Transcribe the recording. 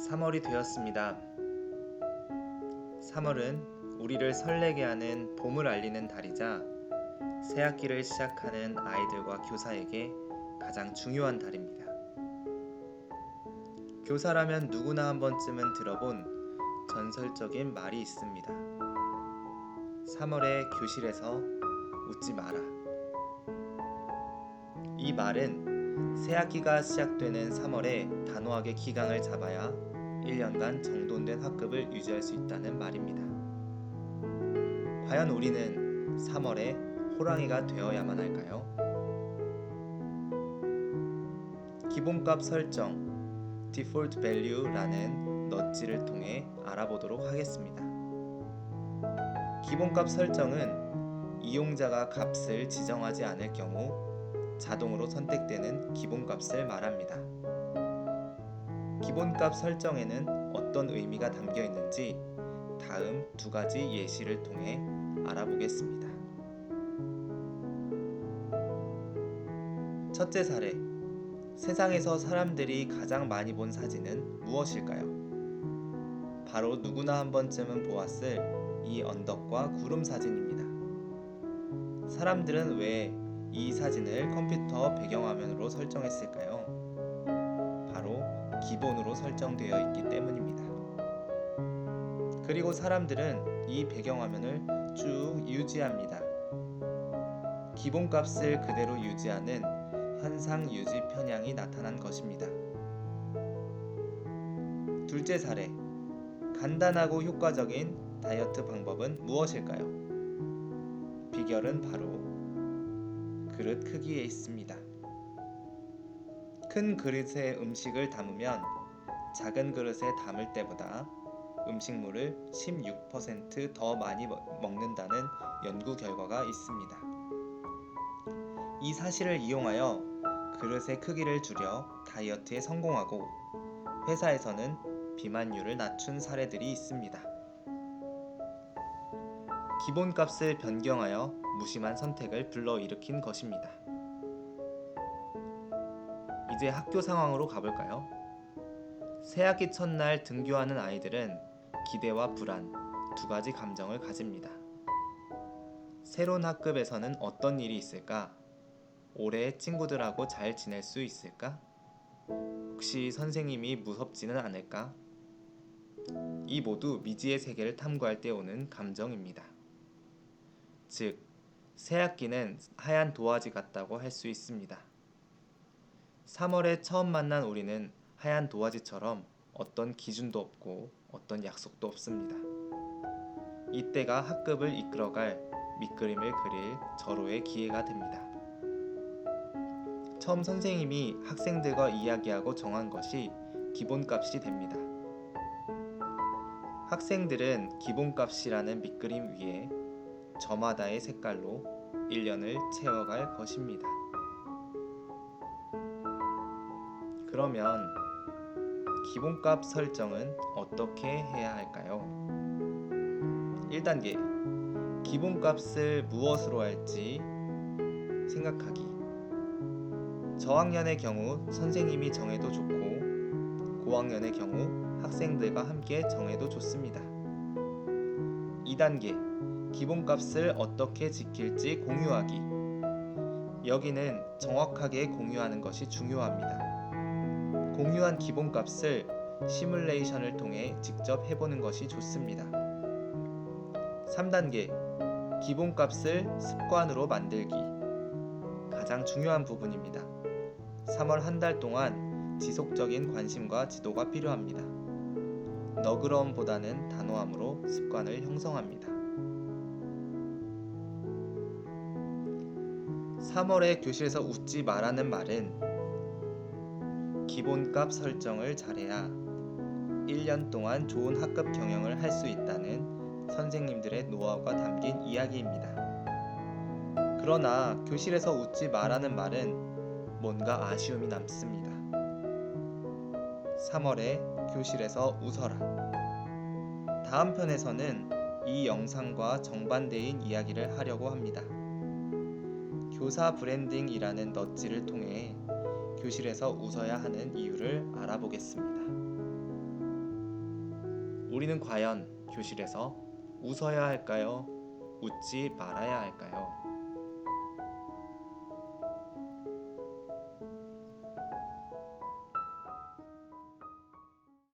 3월이 되었습니다. 3월은 우리를 설레게 하는 봄을 알리는 달이자 새학기를 시작하는 아이들과 교사에게 가장 중요한 달입니다. 교사라면 누구나 한 번쯤은 들어본 전설적인 말이 있습니다. 3월에 교실에서 웃지 마라. 이 말은 새학기가 시작되는 3월에 단호하게 기강을 잡아야 1년간 정돈된 학급을 유지할 수 있다는 말입니다. 과연 우리는 3월에 호랑이가 되어야만 할까요? 기본값 설정, Default Value라는 넛지를 통해 알아보도록 하겠습니다. 기본값 설정은 이용자가 값을 지정하지 않을 경우 자동으로 선택되는 기본값을 말합니다. 기본값 설정에는 어떤 의미가 담겨 있는지 다음 두 가지 예시를 통해 알아보겠습니다. 첫째 사례, 세상에서 사람들이 가장 많이 본 사진은 무엇일까요? 바로 누구나 한 번쯤은 보았을 이 언덕과 구름 사진입니다. 사람들은 왜 이 사진을 컴퓨터 배경화면으로 설정했을까요? 바로 기본으로 설정되어 있기 때문입니다. 그리고 사람들은 이 배경화면을 쭉 유지합니다. 기본값을 그대로 유지하는 현상 유지 편향이 나타난 것입니다. 둘째 사례, 간단하고 효과적인 다이어트 방법은 무엇일까요? 비결은 바로 그릇 크기에 있습니다. 큰 그릇에 음식을 담으면 작은 그릇에 담을 때보다 음식물을 16% 더 많이 먹는다는 연구 결과가 있습니다. 이 사실을 이용하여 그릇의 크기를 줄여 다이어트에 성공하고 회사에서는 비만율을 낮춘 사례들이 있습니다. 기본값을 변경하여 무심한 선택을 불러일으킨 것입니다. 이제 학교 상황으로 가볼까요? 새학기 첫날 등교하는 아이들은 기대와 불안, 두 가지 감정을 가집니다. 새로운 학급에서는 어떤 일이 있을까? 올해 친구들하고 잘 지낼 수 있을까? 혹시 선생님이 무섭지는 않을까? 이 모두 미지의 세계를 탐구할 때 오는 감정입니다. 즉, 새학기는 하얀 도화지 같다고 할 수 있습니다. 3월에 처음 만난 우리는 하얀 도화지처럼 어떤 기준도 없고 어떤 약속도 없습니다. 이때가 학급을 이끌어갈 밑그림을 그릴 절호의 기회가 됩니다. 처음 선생님이 학생들과 이야기하고 정한 것이 기본값이 됩니다. 학생들은 기본값이라는 밑그림 위에 저마다의 색깔로 1년을 채워갈 것입니다. 그러면 기본값 설정은 어떻게 해야 할까요? 1단계, 기본값을 무엇으로 할지 생각하기. 저학년의 경우 선생님이 정해도 좋고 고학년의 경우 학생들과 함께 정해도 좋습니다. 2단계, 기본값을 어떻게 지킬지 공유하기. 여기는 정확하게 공유하는 것이 중요합니다. 공유한 기본값을 시뮬레이션을 통해 직접 해보는 것이 좋습니다. 3단계, 기본값을 습관으로 만들기. 가장 중요한 부분입니다. 3월 한 달 동안 지속적인 관심과 지도가 필요합니다. 너그러움보다는 단호함으로 습관을 형성합니다. 3월에 교실에서 웃지 마라는 말은 기본값 설정을 잘해야 1년 동안 좋은 학급 경영을 할 수 있다는 선생님들의 노하우가 담긴 이야기입니다. 그러나 교실에서 웃지 마라는 말은 뭔가 아쉬움이 남습니다. 3월에 교실에서 웃어라. 다음 편에서는 이 영상과 정반대인 이야기를 하려고 합니다. 교사 브랜딩이라는 넛지를 통해 교실에서 웃어야 하는 이유를 알아보겠습니다. 우리는 과연 교실에서 웃어야 할까요? 웃지 말아야 할까요?